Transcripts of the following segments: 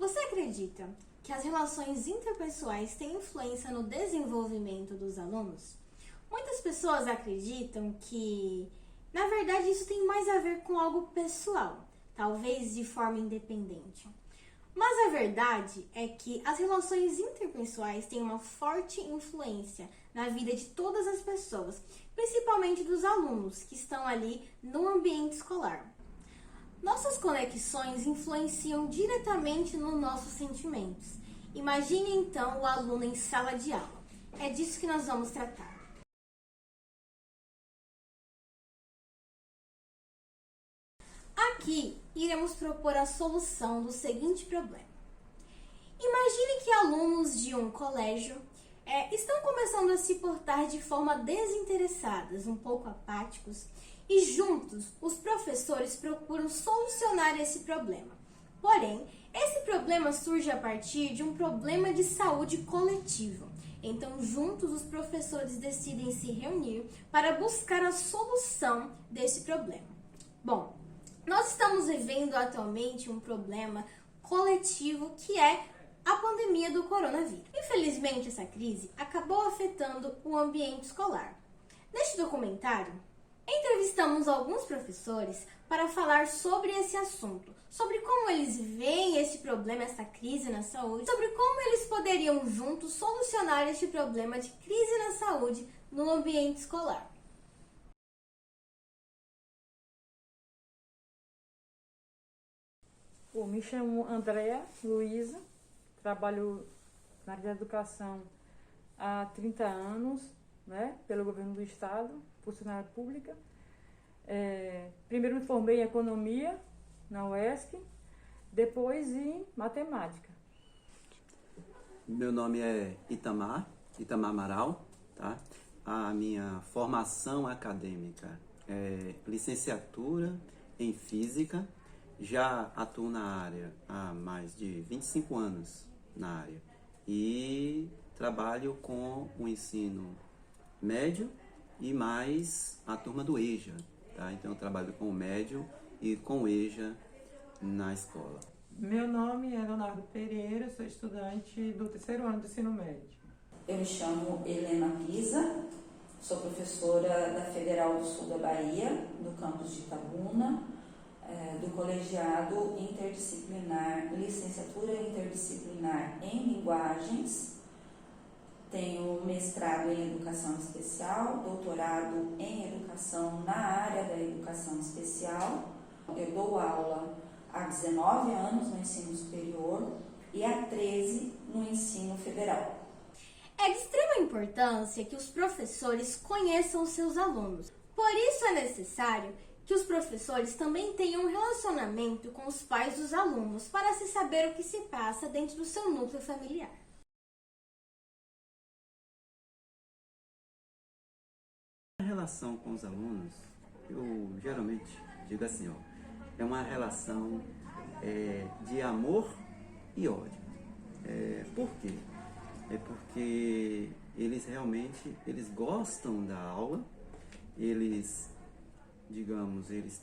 Você acredita que as relações interpessoais têm influência no desenvolvimento dos alunos? Muitas pessoas acreditam que, na verdade, isso tem mais a ver com algo pessoal, talvez de forma independente. Mas a verdade é que as relações interpessoais têm uma forte influência na vida de todas as pessoas, principalmente dos alunos que estão ali no ambiente escolar. Nossas conexões influenciam diretamente nos nossos sentimentos. Imagine então o aluno em sala de aula. É disso que nós vamos tratar. Aqui iremos propor a solução do seguinte problema. Imagine que alunos de um colégio estão começando a se portar de forma desinteressadas, um pouco apáticos, e juntos os professores procuram solucionar esse problema. Porém, esse problema surge a partir de um problema de saúde coletivo. Então, juntos os professores decidem se reunir para buscar a solução desse problema. Bom, nós estamos vivendo atualmente um problema coletivo que é a pandemia do coronavírus. Infelizmente, essa crise acabou afetando o ambiente escolar. Neste documentário, entrevistamos alguns professores para falar sobre esse assunto, sobre como eles veem esse problema, essa crise na saúde, sobre como eles poderiam juntos solucionar este problema de crise na saúde no ambiente escolar. Eu me chamo Andréa Luísa, trabalho na área da educação há 30 anos, pelo governo do estado, funcionária pública. Primeiro me formei em economia na UESC, depois em matemática. Meu nome é Itamar Amaral, tá? A minha formação acadêmica é licenciatura em física. Já atuo na área há mais de 25 anos na área e trabalho com o ensino médio e mais a turma do EJA, tá? Então eu trabalho com o médio e com o EJA na escola. Meu nome é Leonardo Pereira, sou estudante do 3º ano do ensino médio. Eu me chamo Helena Pisa, sou professora da Federal do Sul da Bahia, do campus de Itabuna, do colegiado interdisciplinar, licenciatura interdisciplinar em linguagens. Tenho mestrado em educação especial, doutorado em educação na área da educação especial. Eu dou aula há 19 anos no ensino superior e há 13 no ensino federal. É de extrema importância que os professores conheçam os seus alunos. Por isso é necessário que os professores também tenham um relacionamento com os pais dos alunos para se saber o que se passa dentro do seu núcleo familiar. A relação com os alunos, eu geralmente digo assim, é uma relação de amor e ódio. Por quê? É porque eles realmente gostam da aula, eles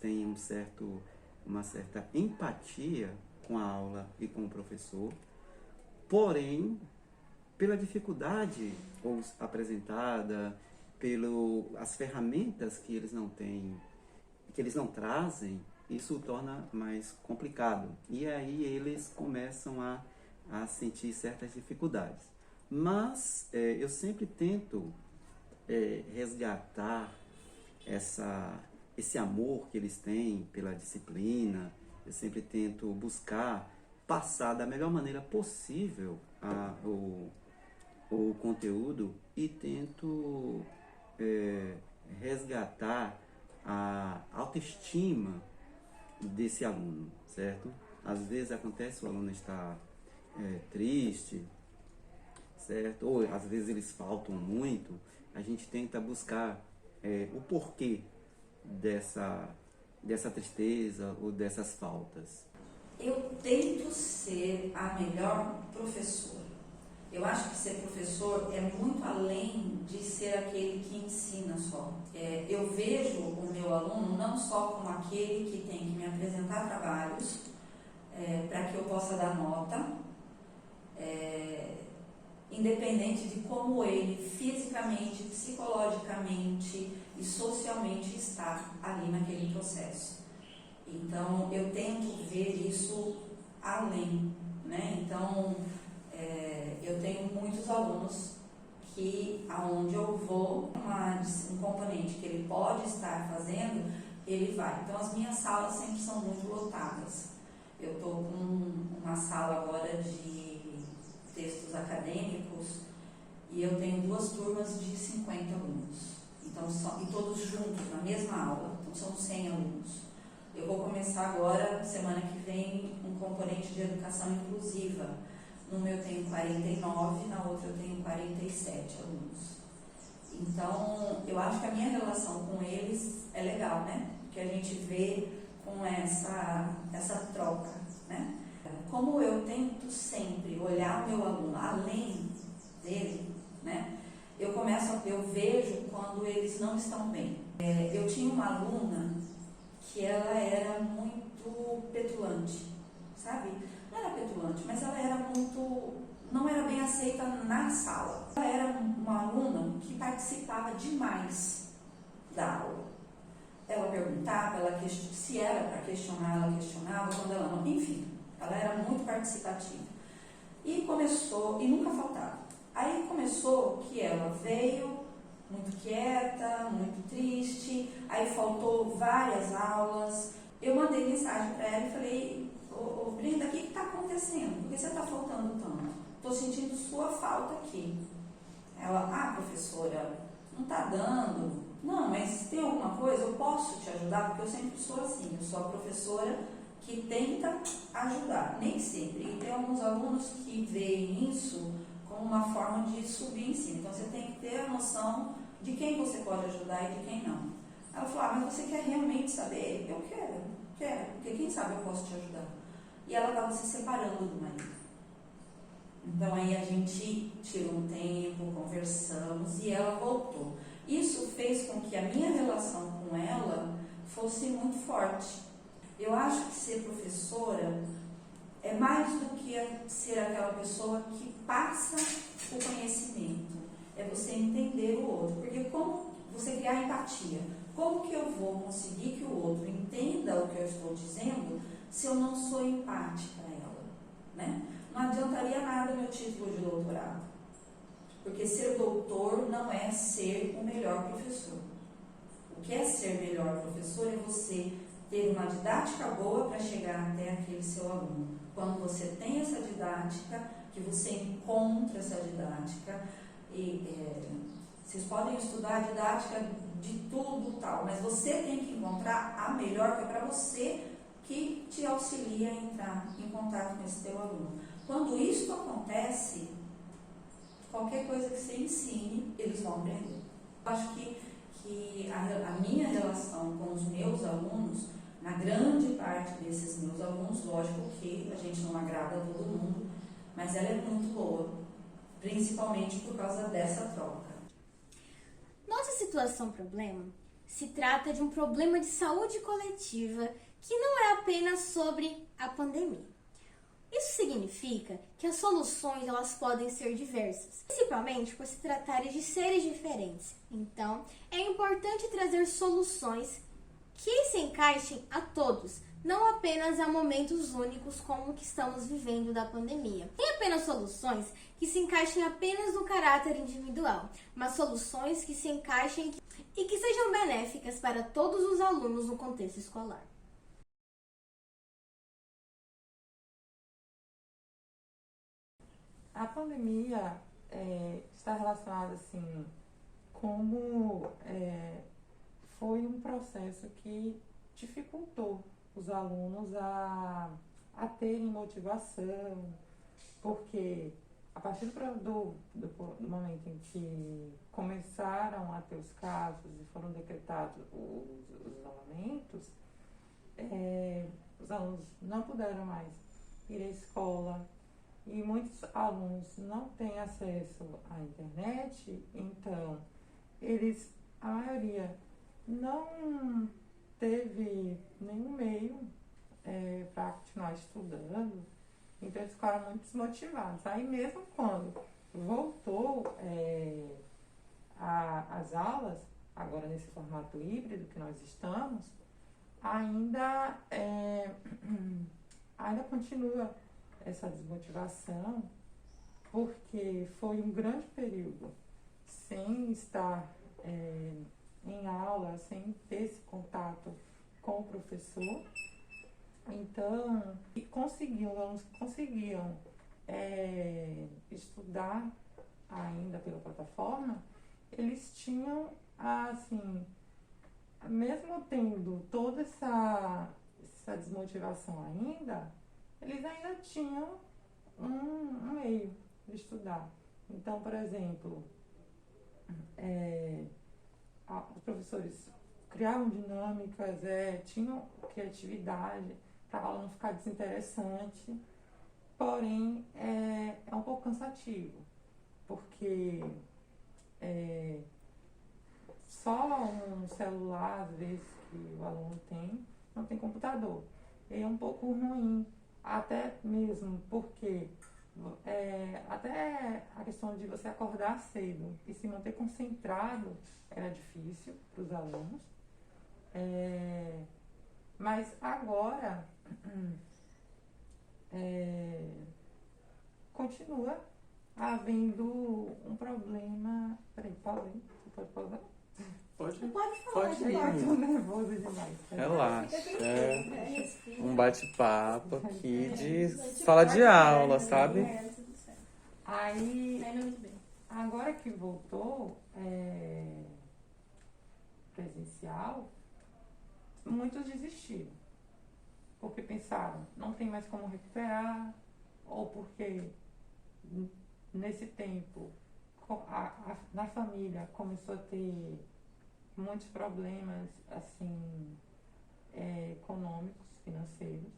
têm uma certa empatia com a aula e com o professor, porém, pela dificuldade apresentada, pelas ferramentas que eles não têm, que eles não trazem, isso torna mais complicado. E aí eles começam a sentir certas dificuldades. Mas eu sempre tento resgatar esse amor que eles têm pela disciplina. Eu sempre tento buscar passar da melhor maneira possível o conteúdo e tento resgatar a autoestima desse aluno, certo? Às vezes acontece o aluno estar triste, certo? Ou às vezes eles faltam muito. A gente tenta buscar o porquê dessa tristeza ou dessas faltas. Eu tento ser a melhor professora. Eu acho que ser professor é muito além de ser aquele que ensina só. Eu vejo o meu aluno não só como aquele que tem que me apresentar trabalhos, para que eu possa dar nota, independente de como ele fisicamente, psicologicamente e socialmente está ali naquele processo. Então, eu tento ver isso além, né? Então, eu tenho muitos alunos que, aonde eu vou, um componente que ele pode estar fazendo, ele vai. Então, as minhas salas sempre são muito lotadas. Eu estou com uma sala agora de textos acadêmicos e eu tenho 2 turmas de 50 alunos. Então, e todos juntos, na mesma aula. Então, são 100 alunos. Eu vou começar agora, semana que vem, um componente de educação inclusiva. Numa eu tenho 49, na outra eu tenho 47 alunos. Então, eu acho que a minha relação com eles é legal, né? Que a gente vê com essa troca, né? Como eu tento sempre olhar o meu aluno além dele, né? Eu vejo quando eles não estão bem. Eu tinha uma aluna que ela era muito petulante, sabe? Não era petulante, mas ela era não era bem aceita na sala. Ela era uma aluna que participava demais da aula. Ela perguntava, se era para questionar, ela questionava, quando ela não, enfim, ela era muito participativa. E começou, e nunca faltava. Aí começou que ela veio muito quieta, muito triste, aí faltou várias aulas. Eu mandei mensagem para ela e falei: ô Brenda, o que está acontecendo? Por que você está faltando tanto? Estou sentindo sua falta aqui. Ela: professora, não está dando. Não, mas tem alguma coisa? Eu posso te ajudar? Porque eu sempre sou assim, eu sou a professora que tenta ajudar, nem sempre. E tem alguns alunos que veem isso como uma forma de subir em cima. Então, você tem que ter a noção de quem você pode ajudar e de quem não. Ela falou: mas você quer realmente saber? Eu quero, porque quem sabe eu posso te ajudar. E ela estava se separando do marido. Então, aí a gente tirou um tempo, conversamos e ela voltou. Isso fez com que a minha relação com ela fosse muito forte. Eu acho que ser professora é mais do que ser aquela pessoa que passa o conhecimento. É você entender o outro. Porque como você criar empatia, como que eu vou conseguir que o outro entenda o que eu estou dizendo se eu não sou empática a ela, né? Não adiantaria nada meu título de doutorado. Porque ser doutor não é ser o melhor professor. O que é ser melhor professor é você ter uma didática boa para chegar até aquele seu aluno. Quando você tem essa didática, que você encontra essa didática, vocês podem estudar a didática de tudo tal, mas você tem que encontrar a melhor, que é para você, que te auxilia a entrar em contato com esse teu aluno. Quando isso acontece, qualquer coisa que você ensine, eles vão aprender. Eu acho que a minha relação com os meus alunos, na grande parte desses meus alunos, lógico que a gente não agrada a todo mundo, mas ela é muito boa, principalmente por causa dessa troca. Nossa situação problema se trata de um problema de saúde coletiva que não é apenas sobre a pandemia. Isso significa que as soluções elas podem ser diversas, principalmente por se tratarem de seres diferentes. Então, é importante trazer soluções que se encaixem a todos, não apenas a momentos únicos como o que estamos vivendo da pandemia. Nem apenas soluções que se encaixem apenas no caráter individual, mas soluções que se encaixem e que sejam benéficas para todos os alunos no contexto escolar. A pandemia está relacionada, assim, como foi um processo que dificultou os alunos a terem motivação, porque a partir do momento em que começaram a ter os casos e foram decretados os isolamentos, os alunos não puderam mais ir à escola, e muitos alunos não têm acesso à internet, então a maioria não teve nenhum meio para continuar estudando, então eles ficaram muito desmotivados. Aí mesmo quando voltou as aulas, agora nesse formato híbrido que nós estamos, ainda continua essa desmotivação, porque foi um grande período sem estar em aula, sem ter esse contato com o professor. Então, os alunos que conseguiam estudar ainda pela plataforma, eles tinham, assim, mesmo tendo toda essa desmotivação ainda, eles ainda tinham um meio de estudar. Então, por exemplo, os professores criavam dinâmicas, tinham criatividade para o aluno ficar desinteressante, porém é um pouco cansativo, porque só um celular, às vezes, que o aluno tem, não tem computador. É um pouco ruim, até mesmo porque até a questão de você acordar cedo e se manter concentrado era difícil para os alunos. Mas agora continua havendo um problema. Peraí, Paulo, você pode pausar? Pode falar, Pode ir. Eu tô nervosa demais. Relaxa. É Respira. um bate-papo aqui de sala de aula, sabe? Tudo certo. Aí, Tá indo muito bem. agora que voltou presencial, muitos desistiram. Porque pensaram, não tem mais como recuperar, ou porque nesse tempo na família começou a ter muitos problemas assim econômicos, financeiros,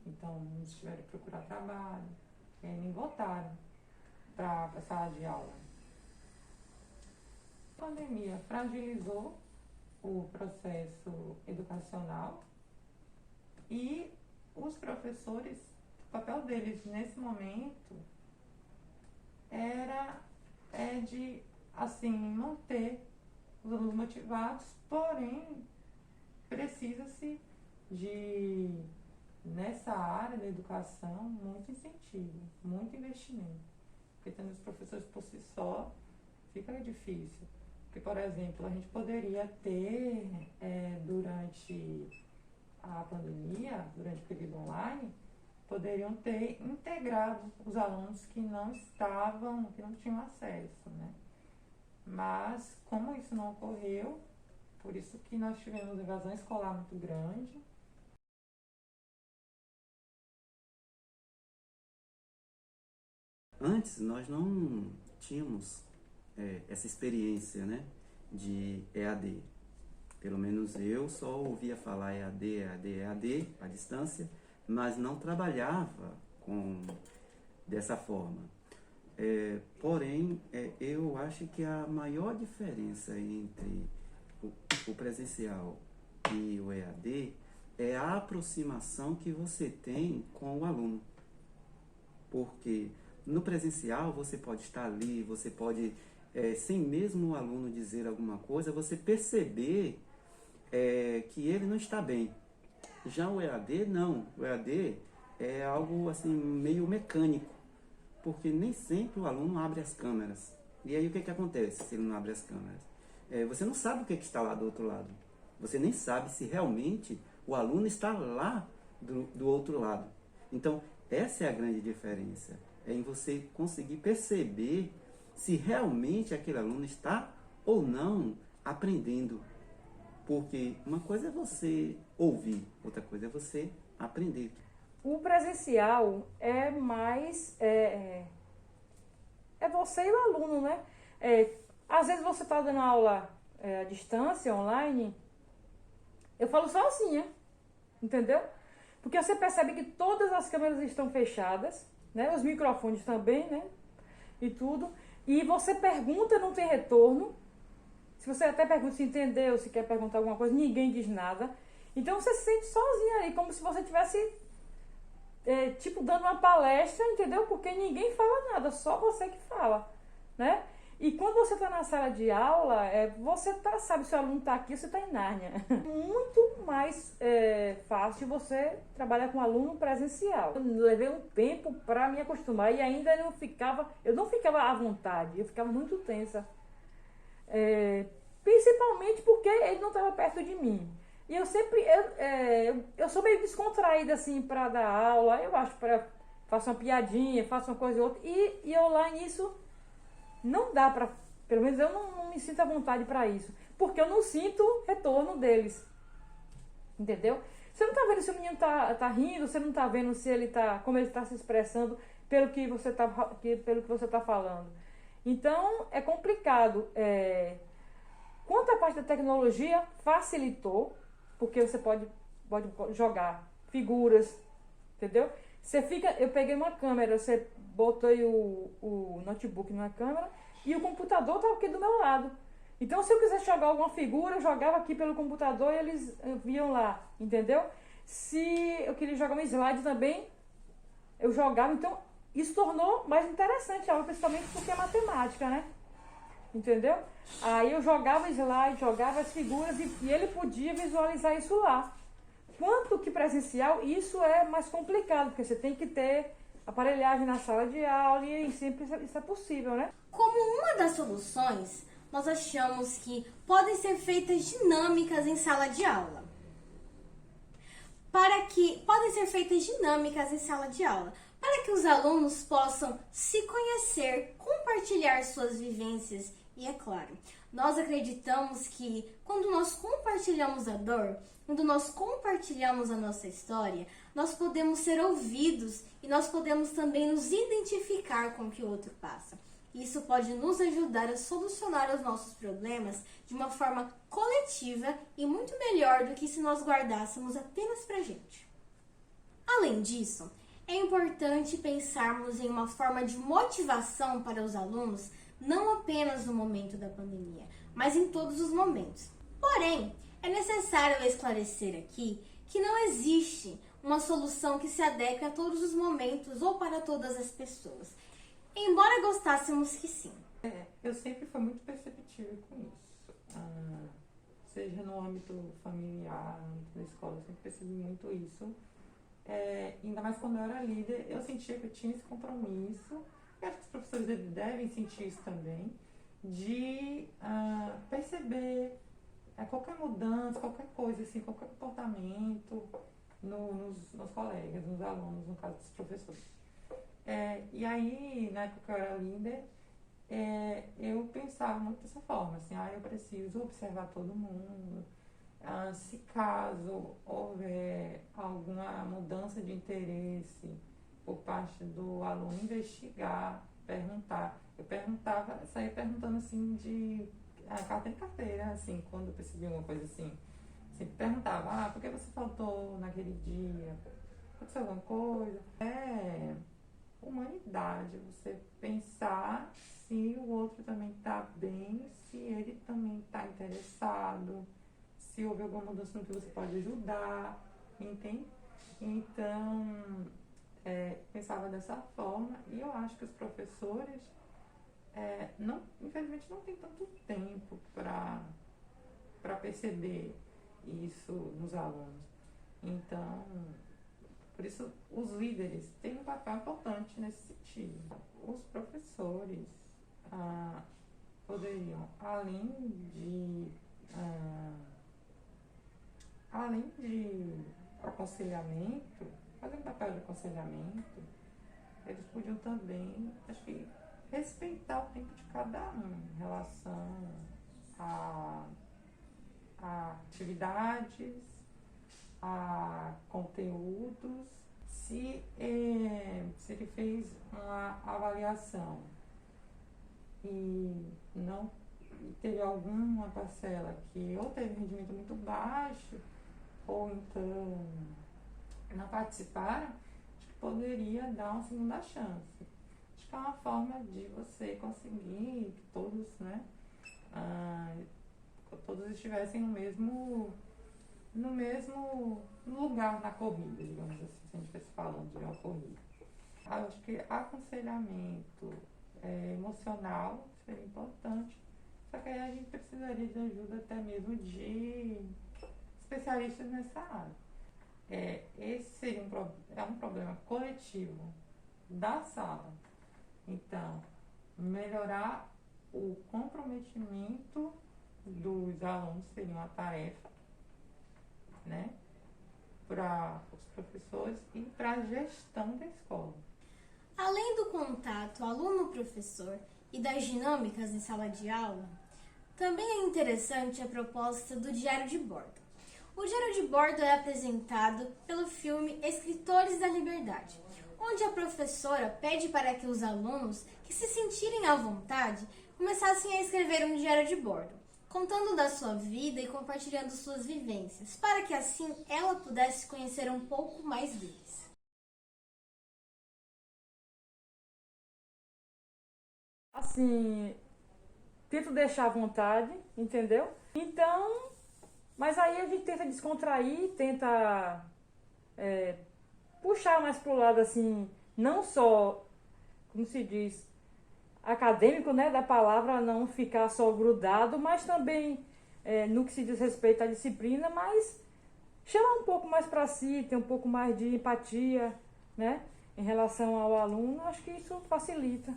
então muitos tiveram que procurar trabalho, e aí nem voltaram para a sala de aula. A pandemia fragilizou o processo educacional e os professores, o papel deles nesse momento é de assim manter os alunos motivados, porém precisa-se de, nessa área da educação, muito incentivo, muito investimento, porque também os professores por si só fica difícil. Porque, por exemplo, a gente poderia ter durante a pandemia, durante o período online, poderiam ter integrado os alunos que não tinham acesso, né? Mas, como isso não ocorreu, por isso que nós tivemos evasão escolar muito grande. Antes, nós não tínhamos essa experiência, né, de EAD. Pelo menos eu só ouvia falar EAD, à distância, mas não trabalhava dessa forma. Porém, eu acho que a maior diferença entre o presencial e o EAD é a aproximação que você tem com o aluno. Porque no presencial você pode estar ali, você pode, sem mesmo o aluno dizer alguma coisa, você perceber que ele não está bem. Já o EAD, não. O EAD é algo assim meio mecânico, porque nem sempre o aluno abre as câmeras. E aí o que acontece se ele não abre as câmeras? Você não sabe o que está lá do outro lado. Você nem sabe se realmente o aluno está lá do outro lado. Então, essa é a grande diferença. É em você conseguir perceber se realmente aquele aluno está ou não aprendendo. Porque uma coisa é você ouvir, outra coisa é você aprender. O presencial é mais... é você e o aluno, né? Às vezes você está dando aula à distância, online, eu falo sozinha, entendeu? Porque você percebe que todas as câmeras estão fechadas, né? Os microfones também, né? E tudo. E você pergunta, não tem retorno. Se você até pergunta se entendeu, se quer perguntar alguma coisa, ninguém diz nada. Então você se sente sozinha ali, como se você tivesse, tipo, dando uma palestra, entendeu? Porque ninguém fala nada, só você que fala, né? E quando você está na sala de aula, você sabe se o aluno está aqui ou se está em Nárnia. Muito mais fácil você trabalhar com aluno presencial. Eu levei um tempo para me acostumar e ainda eu não ficava à vontade, eu ficava muito tensa. Principalmente porque ele não estava perto de mim. E eu sempre, eu sou meio descontraída assim para dar aula, eu acho, faço uma piadinha, faço uma coisa ou outra, e eu lá nisso não dá para, pelo menos eu não me sinto à vontade para isso, porque eu não sinto retorno deles, entendeu? Você não tá vendo se o menino tá rindo, você não tá vendo se ele como ele tá se expressando pelo que você tá falando. Então é complicado. Quanto à parte da tecnologia, facilitou, porque você pode jogar figuras, entendeu? Eu peguei uma câmera, você botei o notebook na câmera e o computador estava aqui do meu lado. Então, se eu quisesse jogar alguma figura, eu jogava aqui pelo computador e eles viam lá, entendeu? Se eu queria jogar um slide também, eu jogava. Então, isso tornou mais interessante a aula, principalmente porque é matemática, né? Entendeu? Aí eu jogava slide, jogava as figuras e ele podia visualizar isso lá. Quanto que presencial, isso é mais complicado, porque você tem que ter aparelhagem na sala de aula e sempre isso é possível, né? Como uma das soluções, nós achamos que podem ser feitas dinâmicas em sala de aula. Para que os alunos possam se conhecer, compartilhar suas vivências e, é claro, nós acreditamos que quando nós compartilhamos a dor, quando nós compartilhamos a nossa história, nós podemos ser ouvidos e nós podemos também nos identificar com o que o outro passa. Isso pode nos ajudar a solucionar os nossos problemas de uma forma coletiva e muito melhor do que se nós guardássemos apenas pra gente. Além disso, é importante pensarmos em uma forma de motivação para os alunos, não apenas no momento da pandemia, mas em todos os momentos. Porém, é necessário esclarecer aqui que não existe uma solução que se adeque a todos os momentos ou para todas as pessoas, embora gostássemos que sim. Eu sempre fui muito perceptível com isso. Seja no âmbito familiar, no âmbito da escola, eu sempre percebi muito isso. Ainda mais quando eu era líder, eu sentia que eu tinha esse compromisso, e acho que os professores devem sentir isso também, de perceber qualquer mudança, qualquer coisa, assim, qualquer comportamento nos colegas, nos alunos, no caso dos professores. E aí, na época que eu era líder, eu pensava muito dessa forma, assim, eu preciso observar todo mundo. Se caso houver alguma mudança de interesse por parte do aluno, investigar, perguntar. Eu saía perguntando assim de carteira em carteira, assim, quando eu percebi alguma coisa assim. Sempre perguntava, por que você faltou naquele dia? Aconteceu alguma coisa? Humanidade, você pensar se o outro também está bem, se ele também está interessado, se houve alguma mudança no que você pode ajudar, entende? Então, pensava dessa forma, e eu acho que os professores, infelizmente, não tem tanto tempo para perceber isso nos alunos. Então, por isso, os líderes têm um papel importante nesse sentido. Os professores poderiam, além de aconselhamento, fazer um papel de aconselhamento, eles podiam também, acho que, respeitar o tempo de cada um em relação a atividades, a conteúdos. Se ele fez uma avaliação e não teve alguma parcela que ou teve rendimento muito baixo, ou então não participaram, acho que poderia dar uma segunda chance. Acho que é uma forma de você conseguir que todos, todos estivessem no mesmo no mesmo lugar na corrida, digamos assim, se a gente estivesse falando de uma corrida. Eu acho que aconselhamento emocional seria importante, só que aí a gente precisaria de ajuda até mesmo de especialistas nessa área. Esse seria um problema coletivo da sala. Então, melhorar o comprometimento dos alunos seria uma tarefa, né, para os professores e para a gestão da escola. Além do contato aluno-professor e das dinâmicas em sala de aula, também é interessante a proposta do diário de bordo. O diário de bordo é apresentado pelo filme Escritores da Liberdade, onde a professora pede para que os alunos que se sentirem à vontade começassem a escrever um diário de bordo, contando da sua vida e compartilhando suas vivências, para que assim ela pudesse conhecer um pouco mais deles. Assim, tento deixar à vontade, entendeu? Então, mas aí a gente tenta descontrair, tenta puxar mais pro lado, assim, não só, como se diz, acadêmico, né, da palavra, não ficar só grudado, mas também no que se diz respeito à disciplina, mas chamar um pouco mais para si, ter um pouco mais de empatia, né, em relação ao aluno. Acho que isso facilita.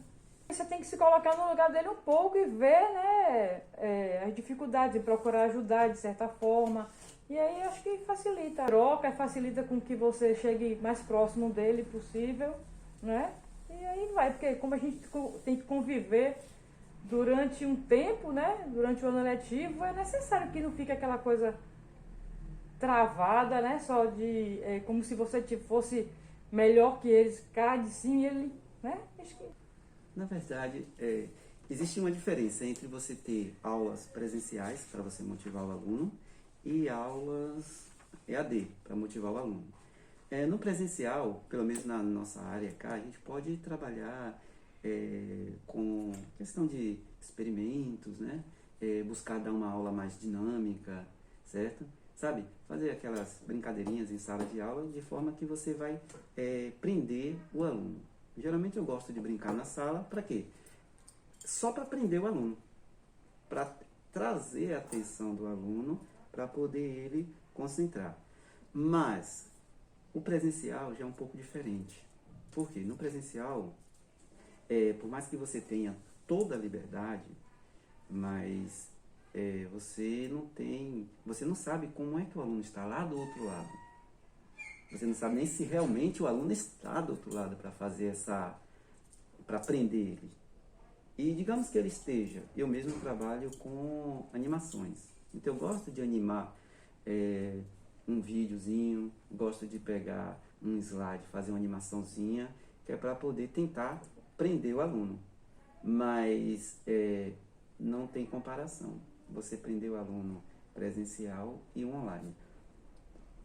Você tem que se colocar no lugar dele um pouco e ver, né, as dificuldades e procurar ajudar de certa forma. E aí acho que facilita. A troca facilita com que você chegue mais próximo dele possível, né? E aí vai, porque como a gente tem que conviver durante um tempo, né, durante o ano letivo, é necessário que não fique aquela coisa travada, né, só de como se você fosse melhor que eles, cada de sim ele, né? Acho que... Na verdade, existe uma diferença entre você ter aulas presenciais para você motivar o aluno e aulas EAD para motivar o aluno. No presencial, pelo menos na nossa área cá, a gente pode trabalhar com questão de experimentos, né? Buscar dar uma aula mais dinâmica, certo? Sabe? Fazer aquelas brincadeirinhas em sala de aula de forma que você vai prender o aluno. Geralmente eu gosto de brincar na sala, para quê? Só para prender o aluno, para trazer a atenção do aluno, para poder ele concentrar. Mas o presencial já é um pouco diferente. Por quê? No presencial, por mais que você tenha toda a liberdade, mas você não sabe como é que o aluno está lá do outro lado. Você não sabe nem se realmente o aluno está do outro lado para fazer para prender ele. E digamos que ele esteja, eu mesmo trabalho com animações. Então eu gosto de animar um videozinho, gosto de pegar um slide, fazer uma animaçãozinha, que é para poder tentar prender o aluno. Mas não tem comparação. Você prender o aluno presencial e o online.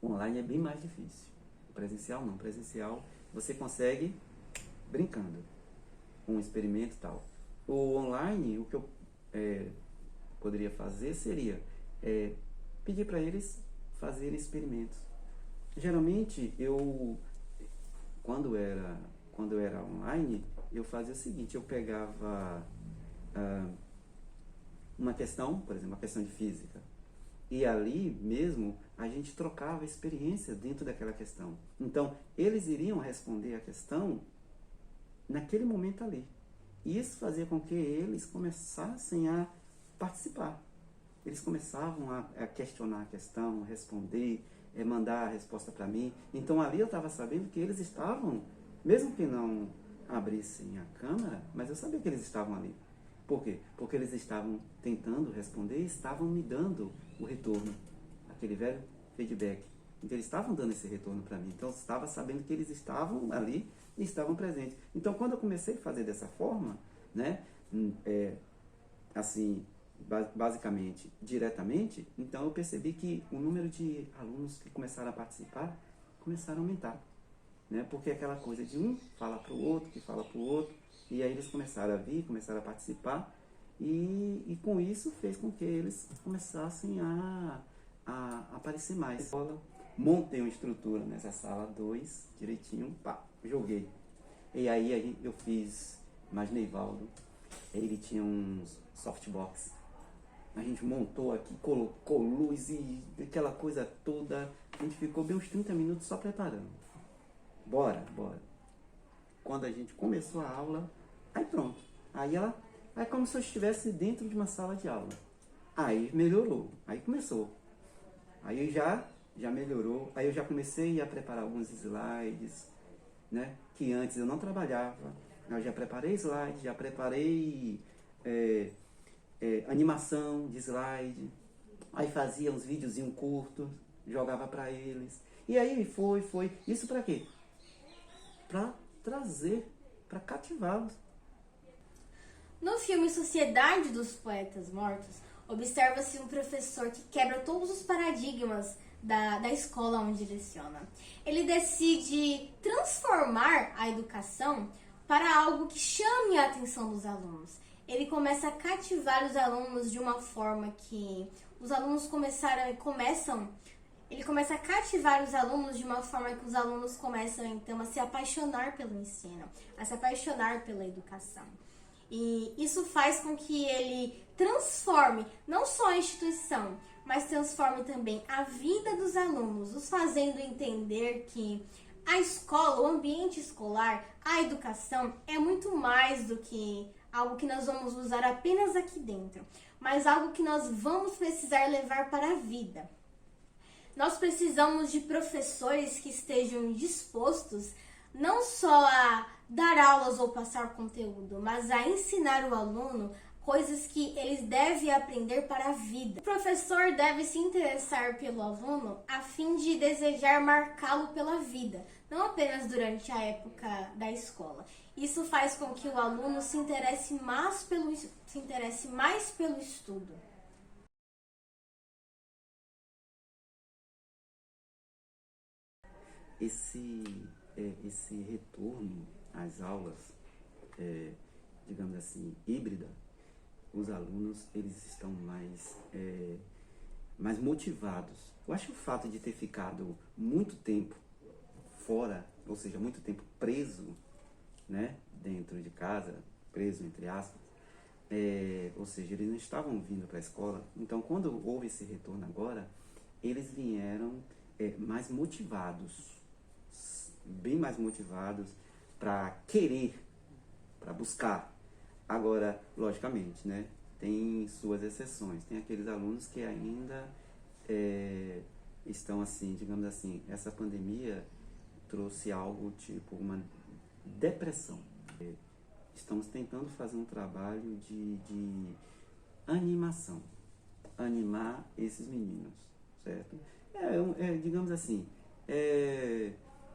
O online é bem mais difícil. O presencial não. O presencial você consegue brincando. Um experimento e tal. O online, o que eu poderia fazer seria pedir para eles fazerem experimentos. Geralmente, quando eu era online, eu fazia o seguinte, eu pegava uma questão, por exemplo, uma questão de física, e ali mesmo a gente trocava experiências dentro daquela questão. Então, eles iriam responder a questão naquele momento ali. E isso fazia com que eles começassem a participar. Eles começavam a questionar a questão, responder, mandar a resposta para mim. Então ali eu estava sabendo que eles estavam, mesmo que não abrissem a câmera, mas eu sabia que eles estavam ali. Por quê? Porque eles estavam tentando responder e estavam me dando o retorno, aquele velho feedback. Então eles estavam dando esse retorno para mim. Então eu estava sabendo que eles estavam ali e estavam presentes. Então quando eu comecei a fazer dessa forma, né, assim, basicamente, diretamente, então eu percebi que o número de alunos que começaram a participar começaram a aumentar, né? Porque aquela coisa de um fala para o outro, que fala para o outro, e aí eles começaram a vir, começaram a participar, e com isso fez com que eles começassem a aparecer mais. Montei uma estrutura nessa sala 2, direitinho, pá, joguei. E aí eu fiz, imaginei Valdo, ele tinha uns softbox. A gente montou aqui, colocou luz e aquela coisa toda. A gente ficou bem uns 30 minutos só preparando. Bora. Quando a gente começou a aula, aí pronto. Aí como se eu estivesse dentro de uma sala de aula. Aí melhorou, aí começou. Aí já melhorou, aí eu já comecei a preparar alguns slides, né? Que antes eu não trabalhava. Eu já preparei slides, já preparei animação de slide. Aí fazia uns videozinhos curtos, jogava para eles. E aí foi. Isso para quê? Para trazer, para cativá-los. No filme Sociedade dos Poetas Mortos, observa-se um professor que quebra todos os paradigmas da escola onde leciona. Ele decide transformar a educação para algo que chame a atenção dos alunos. Ele começa a cativar os alunos de uma forma que os alunos ele começa a cativar os alunos de uma forma que os alunos começam então a se apaixonar pelo ensino, a se apaixonar pela educação. E isso faz com que ele transforme não só a instituição, mas transforme também a vida dos alunos, os fazendo entender que a escola, o ambiente escolar, a educação é muito mais do que algo que nós vamos usar apenas aqui dentro, mas algo que nós vamos precisar levar para a vida. Nós precisamos de professores que estejam dispostos não só a dar aulas ou passar conteúdo, mas a ensinar o aluno coisas que eles devem aprender para a vida. O professor deve se interessar pelo aluno a fim de desejar marcá-lo pela vida, não apenas durante a época da escola. Isso faz com que o aluno se interesse mais pelo estudo. Esse retorno às aulas, digamos assim, híbrida, os alunos eles estão mais motivados. Eu acho que o fato de ter ficado muito tempo fora, ou seja, muito tempo preso, né, dentro de casa, preso entre aspas, ou seja, eles não estavam vindo para a escola. Então, quando houve esse retorno agora, eles vieram mais motivados, bem mais motivados para querer, para buscar. Agora, logicamente, né, tem suas exceções. Tem aqueles alunos que ainda estão assim, digamos assim, essa pandemia trouxe algo tipo uma depressão. Estamos tentando fazer um trabalho de animação, animar esses meninos, certo? Digamos assim,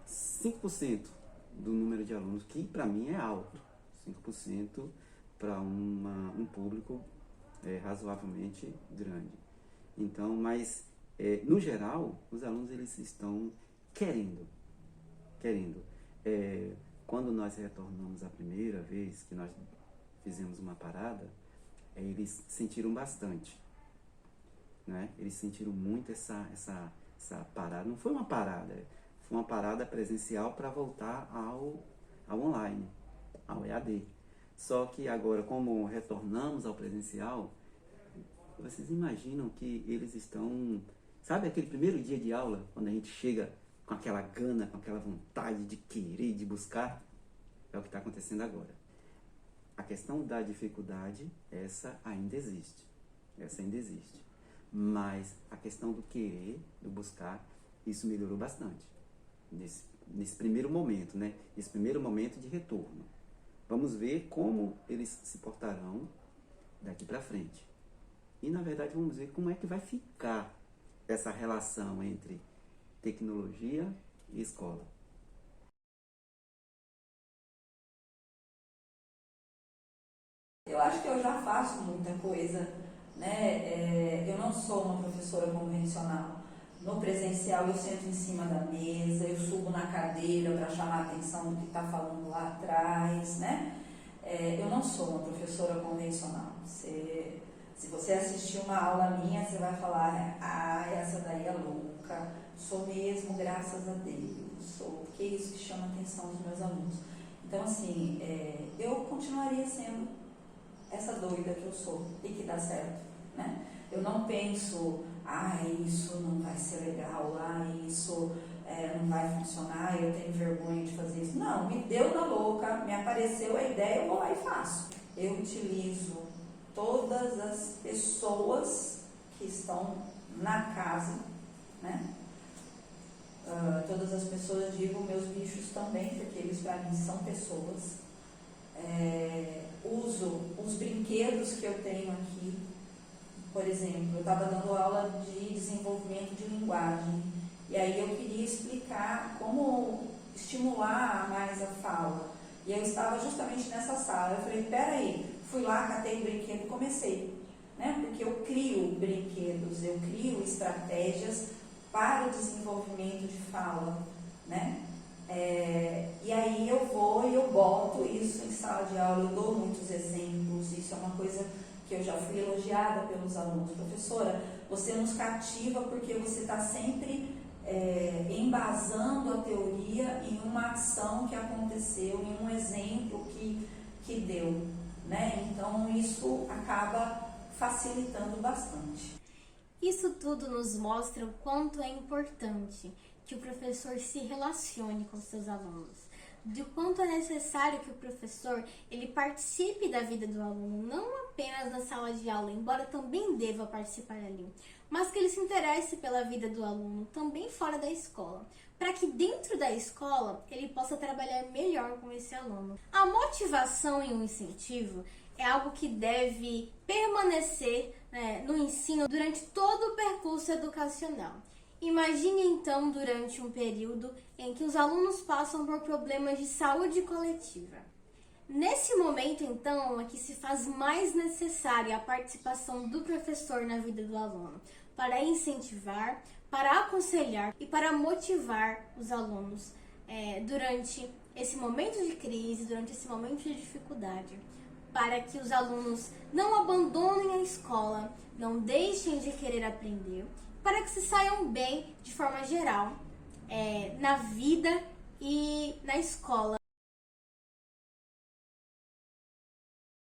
5% do número de alunos, que para mim é alto, 5% para um público razoavelmente grande. Então, mas no geral, os alunos eles estão querendo. Quando nós retornamos a primeira vez que nós fizemos uma parada, eles sentiram bastante, né? Eles sentiram muito essa parada. Não foi uma parada, foi uma parada presencial para voltar ao online, ao EAD. Só que agora, como retornamos ao presencial, vocês imaginam que eles estão... Sabe aquele primeiro dia de aula, quando a gente chega com aquela gana, com aquela vontade de querer, de buscar? É o que está acontecendo agora. A questão da dificuldade, essa ainda existe. Mas a questão do querer, do buscar, isso melhorou bastante. Nesse primeiro momento, né? Esse primeiro momento de retorno. Vamos ver como eles se portarão daqui para frente. E, na verdade, vamos ver como é que vai ficar essa relação entre tecnologia e escola. Eu acho que eu já faço muita coisa, né? Eu não sou uma professora convencional. No presencial eu sento em cima da mesa, eu subo na cadeira para chamar a atenção do que está falando lá atrás, né? Eu não sou uma professora convencional. Se você assistir uma aula minha, você vai falar, essa daí é louca, sou mesmo, graças a Deus, sou, porque é isso que chama a atenção dos meus alunos. Então, assim, eu continuaria sendo essa doida que eu sou e que dá certo, né? Eu não penso, isso não vai ser legal, isso não vai funcionar, eu tenho vergonha de fazer isso. Não, me deu na louca, me apareceu a ideia, eu vou lá e faço. Eu utilizo todas as pessoas que estão na casa, né? Todas as pessoas, digo meus bichos também, porque eles para mim são pessoas. Uso os brinquedos que eu tenho aqui. Por exemplo, eu estava dando aula de desenvolvimento de linguagem e aí eu queria explicar como estimular mais a fala. E eu estava justamente nessa sala. Eu falei, peraí, fui lá, catei o brinquedo e comecei. Né? Porque eu crio brinquedos, eu crio estratégias para o desenvolvimento de fala. Né? E aí eu vou e eu boto isso em sala de aula, eu dou muitos exemplos, isso é uma coisa que eu já fui elogiada pelos alunos. Professora, você nos cativa porque você está sempre embasando a teoria em uma ação que aconteceu, em um exemplo que deu, né? Então isso acaba facilitando bastante. Isso tudo nos mostra o quanto é importante que o professor se relacione com seus alunos, de quanto é necessário que o professor ele participe da vida do aluno, não apenas na sala de aula, embora também deva participar ali, mas que ele se interesse pela vida do aluno também fora da escola, para que dentro da escola ele possa trabalhar melhor com esse aluno. A motivação e o incentivo é algo que deve permanecer, no ensino durante todo o percurso educacional. Imagine então durante um período em que os alunos passam por problemas de saúde coletiva. Nesse momento, então, é que se faz mais necessária a participação do professor na vida do aluno, para incentivar, para aconselhar e para motivar os alunos durante esse momento de crise, durante esse momento de dificuldade, para que os alunos não abandonem a escola, não deixem de querer aprender, para que se saiam bem de forma geral na vida e na escola.